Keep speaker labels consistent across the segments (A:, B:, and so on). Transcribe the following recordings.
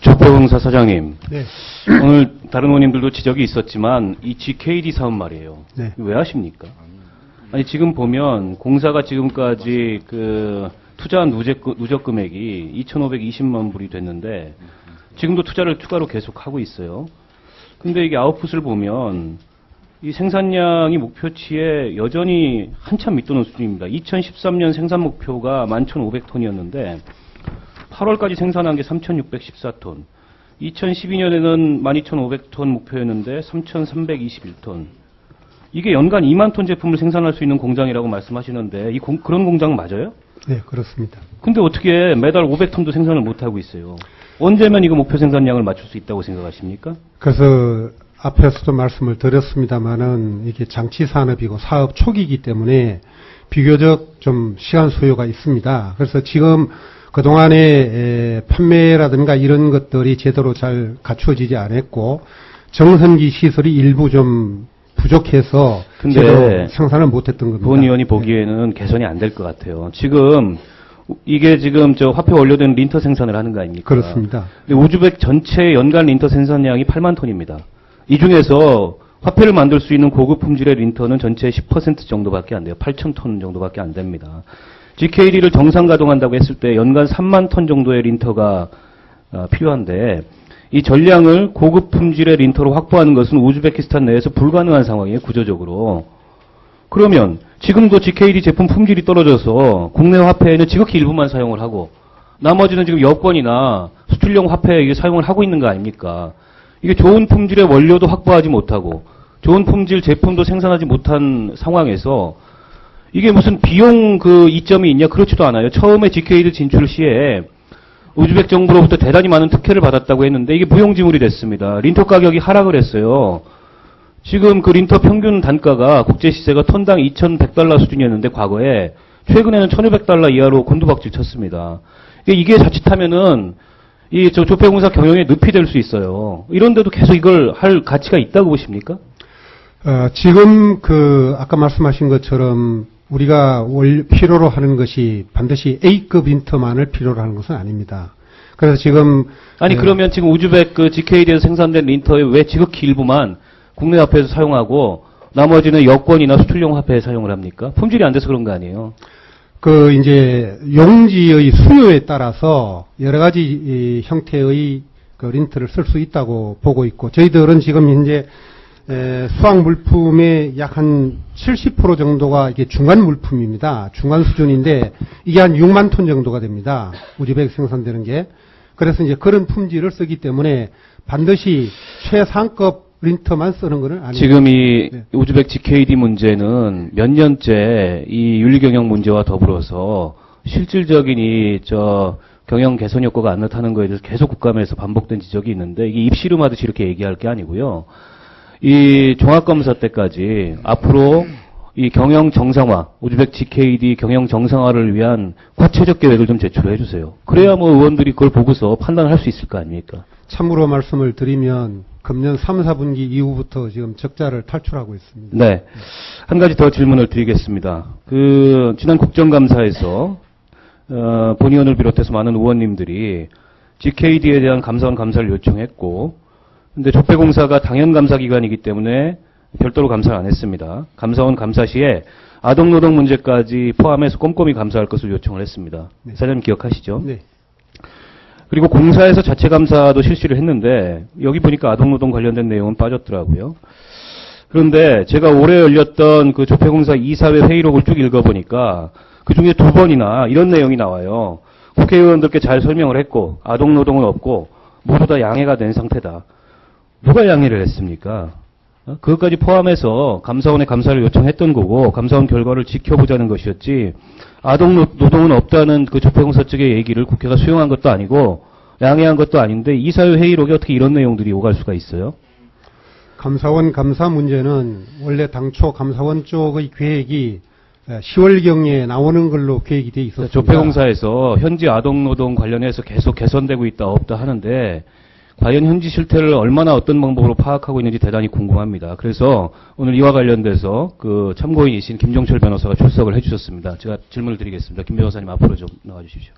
A: 조평사 사장님.
B: 네.
A: 오늘 다른 의원님들도 지적이 있었지만 이 GKD 사업 말이에요.
B: 네.
A: 왜 하십니까? 아니 지금 보면 공사가 지금까지 그 투자한 누적 금액이 2,520만 불이 됐는데 지금도 투자를 추가로 계속 하고 있어요. 근데 이게 아웃풋을 보면 이 생산량이 목표치에 여전히 한참 밑도는 수준입니다. 2013년 생산 목표가 11,500톤이었는데 8월까지 생산한 게 3,614톤. 2012년에는 12,500톤 목표였는데 3,321톤. 이게 연간 2만 톤 제품을 생산할 수 있는 공장이라고 말씀하시는데 그런 공장 맞아요?
B: 네, 그렇습니다.
A: 근데 어떻게 매달 500톤도 생산을 못하고 있어요? 언제면 이거 목표 생산량을 맞출 수 있다고 생각하십니까?
B: 그래서 앞에서도 말씀을 드렸습니다만은 이게 장치 산업이고 사업 초기이기 때문에 비교적 좀 시간 소요가 있습니다. 그래서 지금 그동안에 판매라든가 이런 것들이 제대로 잘 갖추어지지 않았고 정선기 시설이 일부 좀 부족해서 제대로 생산을 못했던 겁니다.
A: 본 의원이 보기에는 개선이 안 될 것 같아요. 지금 이게 지금 저 화폐 원료된 린터 생산을 하는 거 아닙니까?
B: 그렇습니다.
A: 근데 우즈벡 전체 연간 린터 생산량이 8만 톤입니다. 이 중에서 화폐를 만들 수 있는 고급 품질의 린터는 전체의 10% 정도밖에 안 돼요. 8,000톤 정도밖에 안 됩니다. GKD를 정상 가동한다고 했을 때 연간 3만 톤 정도의 린터가 필요한데 이 전량을 고급 품질의 린터로 확보하는 것은 우즈베키스탄 내에서 불가능한 상황이에요, 구조적으로. 그러면 지금도 GKD 제품 품질이 떨어져서 국내 화폐에는 지극히 일부만 사용을 하고 나머지는 지금 여권이나 수출용 화폐에 사용을 하고 있는 거 아닙니까? 이게 좋은 품질의 원료도 확보하지 못하고 좋은 품질 제품도 생산하지 못한 상황에서 이게 무슨 비용 그 이점이 있냐? 그렇지도 않아요. 처음에 GKD 진출 시에 우즈벡 정부로부터 대단히 많은 특혜를 받았다고 했는데 이게 무용지물이 됐습니다. 린터 가격이 하락을 했어요. 지금 그 린터 평균 단가가 국제 시세가 톤당 2,100달러 수준이었는데 과거에 최근에는 1,500달러 이하로 곤두박질 쳤습니다. 이게 자칫하면은 이 조폐공사 경영에 늪이 될 수 있어요. 이런데도 계속 이걸 할 가치가 있다고 보십니까?
B: 지금 아까 말씀하신 것처럼 우리가 필요로 하는 것이 반드시 A급 린터만을 필요로 하는 것은 아닙니다. 그래서 지금
A: 그러면 지금 우즈벡 그 GKD에서 생산된 린터의 왜 지극히 일부만 국내 화폐에서 사용하고 나머지는 여권이나 수출용 화폐에 사용을 합니까? 품질이 안 돼서 그런 거 아니에요?
B: 이제 용지의 수요에 따라서 여러 가지 이 형태의 린터를 쓸 수 있다고 보고 있고 저희들은 지금 현재 수학 물품의 약 한 70% 정도가 이게 중간 물품입니다. 중간 수준인데 이게 한 6만 톤 정도가 됩니다. 우즈벡 생산되는 게. 그래서 이제 그런 품질을 쓰기 때문에 반드시 최상급 린터만 쓰는 것은 아닙니다.
A: 지금 이 우즈벡 GKD 문제는 몇 년째 이 윤리경영 문제와 더불어서 실질적인 경영 개선 효과가 안 나타나는 거에 대해서 계속 국감에서 반복된 지적이 있는데 이게 입씨름하듯이 이렇게 얘기할 게 아니고요. 이 종합검사 때까지 앞으로 이 경영 정상화, 우즈벡 GKD 경영 정상화를 위한 구체적 계획을 좀 제출해 주세요. 그래야 의원들이 그걸 보고서 판단을 할 수 있을 거 아닙니까?
B: 참고로 말씀을 드리면 금년 3, 4분기 이후부터 지금 적자를 탈출하고 있습니다.
A: 네. 한 가지 더 질문을 드리겠습니다. 지난 국정감사에서 본 의원을 비롯해서 많은 의원님들이 GKD에 대한 감사원 감사를 요청했고 근데 조폐공사가 당연 감사 기관이기 때문에 별도로 감사를 안 했습니다. 감사원 감사 시에 아동노동 문제까지 포함해서 꼼꼼히 감사할 것을 요청을 했습니다.
B: 네.
A: 사장님 기억하시죠?
B: 네.
A: 그리고 공사에서 자체 감사도 실시를 했는데 여기 보니까 아동노동 관련된 내용은 빠졌더라고요. 그런데 제가 올해 열렸던 그 조폐공사 이사회 회의록을 쭉 읽어보니까 그중에 2번이나 이런 내용이 나와요. 국회의원들께 잘 설명을 했고 아동노동은 없고 모두 다 양해가 된 상태다. 누가 양해를 했습니까? 그것까지 포함해서 감사원에 감사를 요청했던 거고 감사원 결과를 지켜보자는 것이었지 아동노동은 없다는 그 조폐공사 측의 얘기를 국회가 수용한 것도 아니고 양해한 것도 아닌데 이사회 회의록에 어떻게 이런 내용들이 오갈 수가 있어요?
B: 감사원 감사 문제는 원래 당초 감사원 쪽의 계획이 10월경에 나오는 걸로 계획이 돼 있었습니다.
A: 조폐공사에서 현지 아동노동 관련해서 계속 개선되고 있다 없다 하는데 과연 현지 실태를 얼마나 어떤 방법으로 파악하고 있는지 대단히 궁금합니다. 그래서 오늘 이와 관련돼서 그 참고인이신 김종철 변호사가 출석을 해주셨습니다. 제가 질문을 드리겠습니다. 김 변호사님 앞으로 좀 나와 주십시오.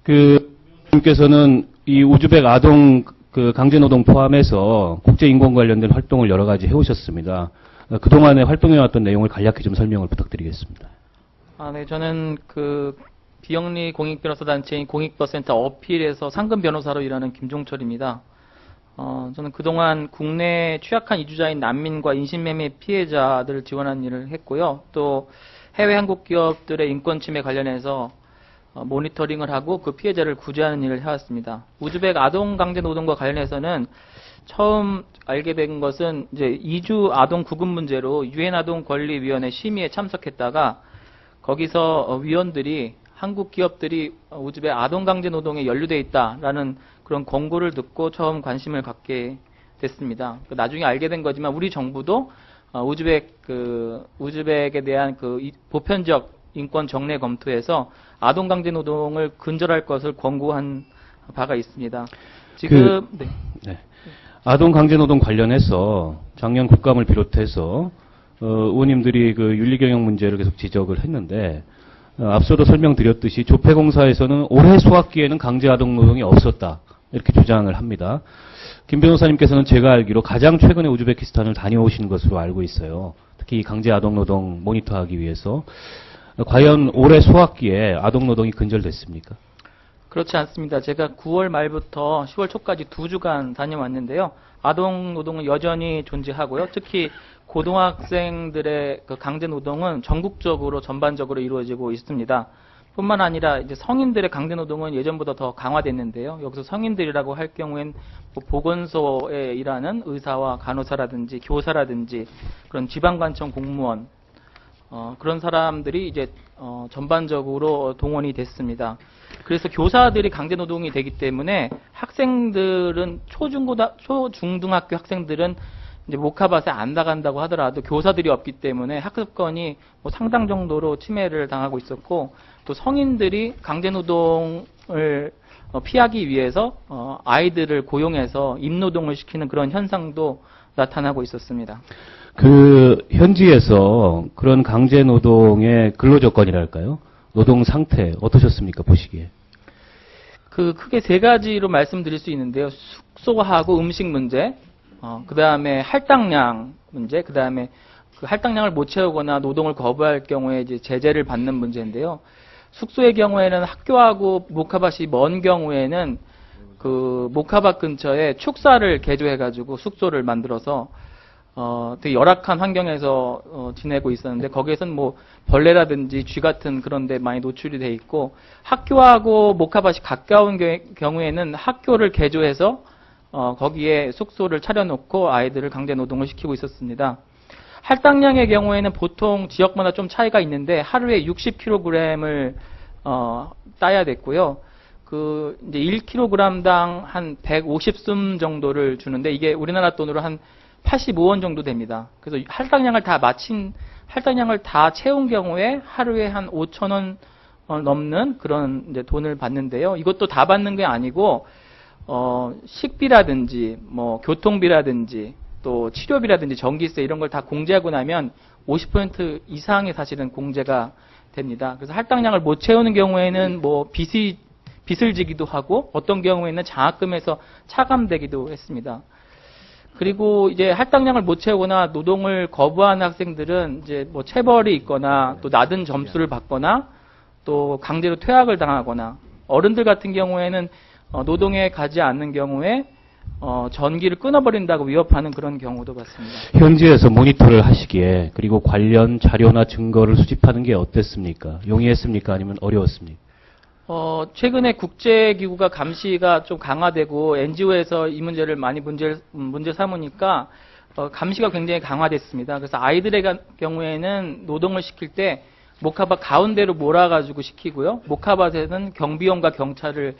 A: 님께서는 이 우즈벡 아동 그 강제노동 포함해서 국제인권 관련된 활동을 여러 가지 해오셨습니다. 그동안에 활동해왔던 내용을 간략히 좀 설명을 부탁드리겠습니다.
C: 네, 저는 그 비영리 공익변호사 단체인 공익버센터 어필에서 상금 변호사로 일하는 김종철입니다. 저는 그동안 국내 취약한 이주자인 난민과 인신매매 피해자들을 지원하는 일을 했고요. 또 해외 한국 기업들의 인권 침해 관련해서 모니터링을 하고 그 피해자를 구제하는 일을 해왔습니다. 우즈벡 아동 강제 노동과 관련해서는 처음 알게 된 것은 이제 이주 아동 구금 문제로 유엔 아동 권리위원회 심의에 참석했다가 거기서 위원들이 한국 기업들이 우즈벡 아동 강제 노동에 연루돼 있다라는 그런 권고를 듣고 처음 관심을 갖게 됐습니다. 나중에 알게 된 거지만 우리 정부도 우즈벡에 대한 그 보편적 인권 정례 검토에서 아동 강제 노동을 근절할 것을 권고한 바가 있습니다. 지금
A: 네. 아동 강제 노동 관련해서 작년 국감을 비롯해서 의원님들이 그 윤리 경영 문제를 계속 지적을 했는데 앞서도 설명드렸듯이 조폐공사에서는 올해 수학기에는 강제 아동 노동이 없었다 이렇게 주장을 합니다. 김 변호사님께서는 제가 알기로 가장 최근에 우즈베키스탄을 다녀오신 것으로 알고 있어요. 특히 강제 아동 노동 모니터하기 위해서. 과연 올해 수학기에 아동 노동이 근절됐습니까?
C: 그렇지 않습니다. 제가 9월 말부터 10월 초까지 2주간 다녀왔는데요. 아동 노동은 여전히 존재하고요. 특히 고등학생들의 그 강제 노동은 전국적으로 전반적으로 이루어지고 있습니다. 뿐만 아니라 이제 성인들의 강제 노동은 예전보다 더 강화됐는데요. 여기서 성인들이라고 할 경우엔 뭐 보건소에 일하는 의사와 간호사라든지 교사라든지 그런 지방관청 공무원 그런 사람들이 이제 전반적으로 동원이 됐습니다. 그래서 교사들이 강제 노동이 되기 때문에 학생들은 초중등학교 학생들은 이제 모카밭에 안 나간다고 하더라도 교사들이 없기 때문에 학습권이 뭐 상당 정도로 침해를 당하고 있었고 또 성인들이 강제 노동을 피하기 위해서 아이들을 고용해서 임노동을 시키는 그런 현상도 나타나고 있었습니다.
A: 그 현지에서 그런 강제 노동의 근로 조건이랄까요? 노동 상태 어떠셨습니까? 보시기에.
C: 크게 세 가지로 말씀드릴 수 있는데요. 숙소하고 음식 문제, 그 다음에 할당량 문제, 그 다음에 그 할당량을 못 채우거나 노동을 거부할 경우에 이제 제재를 받는 문제인데요. 숙소의 경우에는 학교하고 모카밭이 먼 경우에는 그 모카밭 근처에 축사를 개조해가지고 숙소를 만들어서 되게 열악한 환경에서 지내고 있었는데 거기에서는 뭐 벌레라든지 쥐 같은 그런 데 많이 노출이 돼 있고 학교하고 모카밭이 가까운 경우에는 학교를 개조해서 거기에 숙소를 차려놓고 아이들을 강제 노동을 시키고 있었습니다. 할당량의 경우에는 보통 지역마다 좀 차이가 있는데 하루에 60kg을 따야 됐고요. 그 이제 1kg당 한 150숨 정도를 주는데 이게 우리나라 돈으로 한 85원 정도 됩니다. 그래서 할당량을 다 채운 경우에 하루에 한 5,000원 넘는 그런 이제 돈을 받는데요. 이것도 다 받는 게 아니고 식비라든지 뭐 교통비라든지 또 치료비라든지 전기세 이런 걸 다 공제하고 나면 50% 이상이 사실은 공제가 됩니다. 그래서 할당량을 못 채우는 경우에는 뭐 빚을 지기도 하고 어떤 경우에는 장학금에서 차감되기도 했습니다. 그리고 이제 할당량을 못 채우거나 노동을 거부하는 학생들은 이제 뭐 체벌이 있거나 또 낮은 점수를 받거나 또 강제로 퇴학을 당하거나 어른들 같은 경우에는 노동에 가지 않는 경우에 전기를 끊어버린다고 위협하는 그런 경우도 봤습니다.
A: 현지에서 모니터를 하시기에 그리고 관련 자료나 증거를 수집하는 게 어땠습니까? 용이했습니까? 아니면 어려웠습니까?
C: 최근에 국제기구가 감시가 좀 강화되고 NGO에서 이 문제를 많이 문제 삼으니까 감시가 굉장히 강화됐습니다. 그래서 아이들의 경우에는 노동을 시킬 때 모카밭 가운데로 몰아가지고 시키고요. 모카밭에는 경비원과 경찰을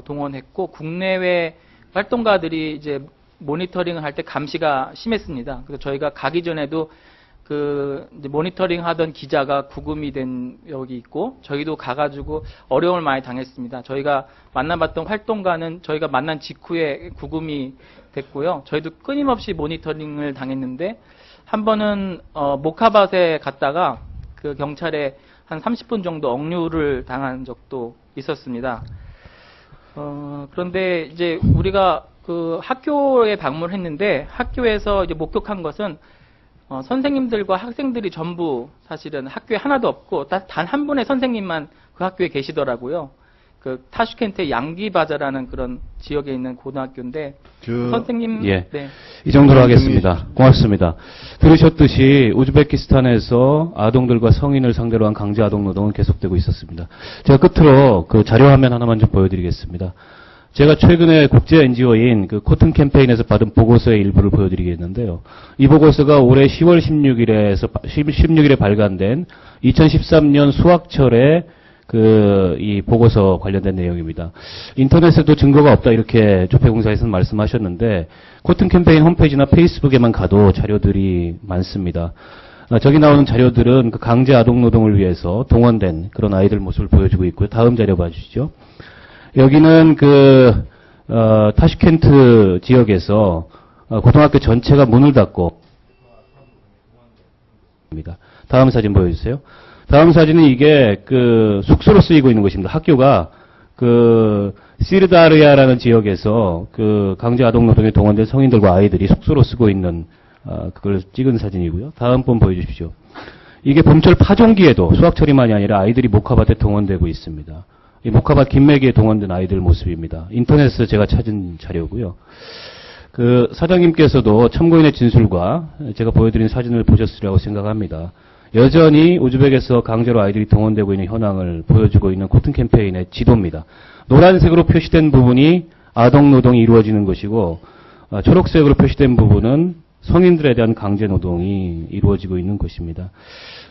C: 동원했고 국내외 활동가들이 이제 모니터링을 할 때 감시가 심했습니다. 그래서 저희가 가기 전에도 이제 모니터링 하던 기자가 구금이 된 적이 있고, 저희도 가가지고 어려움을 많이 당했습니다. 저희가 만나봤던 활동가는 저희가 만난 직후에 구금이 됐고요. 저희도 끊임없이 모니터링을 당했는데, 한 번은, 모카밭에 갔다가 그 경찰에 한 30분 정도 억류를 당한 적도 있었습니다. 그런데 이제 우리가 그 학교에 방문했는데 학교에서 이제 목격한 것은 선생님들과 학생들이 전부 사실은 학교에 하나도 없고 단 한 분의 선생님만 그 학교에 계시더라고요. 그 타슈켄트의 양기바자라는 그런 지역에 있는 고등학교인데 선생님
A: 예.
C: 네.
A: 이 정도로 하겠습니다. 고맙습니다. 들으셨듯이 우즈베키스탄에서 아동들과 성인을 상대로 한 강제 아동 노동은 계속되고 있었습니다. 제가 끝으로 그 자료 화면 하나만 좀 보여드리겠습니다. 제가 최근에 국제 NGO인 그 코튼 캠페인에서 받은 보고서의 일부를 보여드리겠는데요. 이 보고서가 올해 10월 16일에 발간된 2013년 수학철에 이 보고서 관련된 내용입니다. 인터넷에도 증거가 없다 이렇게 조폐공사에서는 말씀하셨는데 코튼 캠페인 홈페이지나 페이스북에만 가도 자료들이 많습니다. 저기 나오는 자료들은 그 강제 아동 노동을 위해서 동원된 그런 아이들 모습을 보여주고 있고요. 다음 자료 봐주시죠. 여기는 타슈켄트 지역에서 고등학교 전체가 문을 닫고 입니다. 다음 사진 보여주세요. 다음 사진은 이게 숙소로 쓰이고 있는 것입니다. 학교가 시르다르야라는 지역에서 강제 아동 노동에 동원된 성인들과 아이들이 숙소로 쓰고 있는 그걸 찍은 사진이고요. 다음 번 보여주십시오. 이게 봄철 파종기에도 수학철이만이 아니라 아이들이 목화밭에 동원되고 있습니다. 이 목화밭 김매기에 동원된 아이들 모습입니다. 인터넷에서 제가 찾은 자료고요. 사장님께서도 참고인의 진술과 제가 보여드린 사진을 보셨으리라고 생각합니다. 여전히 우즈벡에서 강제로 아이들이 동원되고 있는 현황을 보여주고 있는 코튼 캠페인의 지도입니다. 노란색으로 표시된 부분이 아동 노동이 이루어지는 것이고 초록색으로 표시된 부분은 성인들에 대한 강제 노동이 이루어지고 있는 것입니다.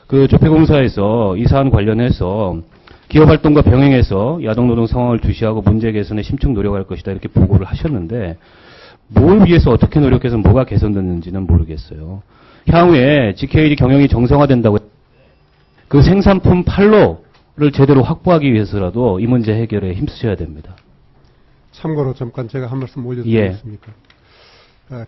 A: 조폐공사에서 이 사안 관련해서 기업활동과 병행해서 야동노동 상황을 주시하고 문제 개선에 심층 노력할 것이다 이렇게 보고를 하셨는데 뭘 위해서 어떻게 노력해서 뭐가 개선됐는지는 모르겠어요. 향후에 GKD 경영이 정상화된다고 그 생산품 판로를 제대로 확보하기 위해서라도 이 문제 해결에 힘쓰셔야 됩니다.
B: 참고로 잠깐 제가 한 말씀 올려드리겠습니까?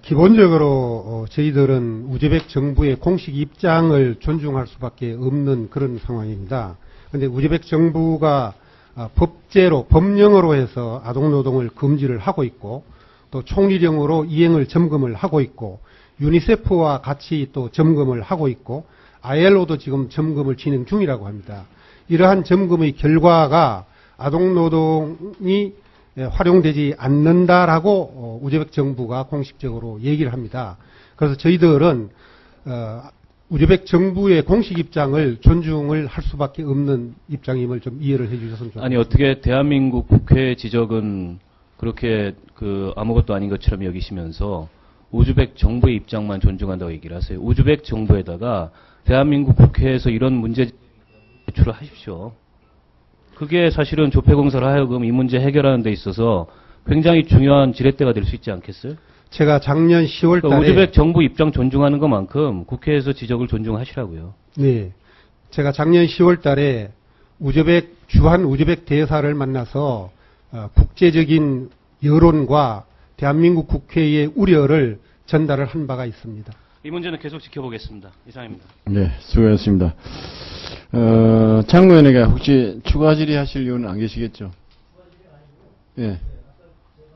B: 기본적으로 저희들은 우즈벡 정부의 공식 입장을 존중할 수밖에 없는 그런 상황입니다. 그런데 우즈벡 정부가 법제로 법령으로 해서 아동노동을 금지를 하고 있고 또 총리령으로 이행을 점검을 하고 있고 유니세프와 같이 또 점검을 하고 있고 ILO도 지금 점검을 진행 중이라고 합니다. 이러한 점검의 결과가 아동노동이 활용되지 않는다라고 우즈벡 정부가 공식적으로 얘기를 합니다. 그래서 저희들은 우즈벡 정부의 공식 입장을 존중을 할 수밖에 없는 입장임을 좀 이해를 해주셨으면 좋겠습니다.
A: 아니 어떻게 대한민국 국회 지적은 그렇게 아무것도 아닌 것처럼 여기시면서 우즈벡 정부의 입장만 존중한다고 얘기를 하세요. 우즈벡 정부에다가 대한민국 국회에서 이런 문제 제출을 하십시오. 그게 사실은 조폐공사를 하여금 이 문제 해결하는 데 있어서 굉장히 중요한 지렛대가 될 수 있지 않겠어요?
B: 제가 작년 10월 달에
A: 우즈벡 정부 입장 존중하는 것만큼 국회에서 지적을 존중하시라고요.
B: 네. 제가 작년 10월 달에 주한 우즈벡 대사를 만나서 국제적인 여론과 대한민국 국회의 우려를 전달을 한 바가 있습니다.
A: 이 문제는 계속 지켜보겠습니다. 이상입니다.
D: 네, 수고하셨습니다. 장로연에게 혹시 추가 질의하실 이유는 안 계시겠죠? 예.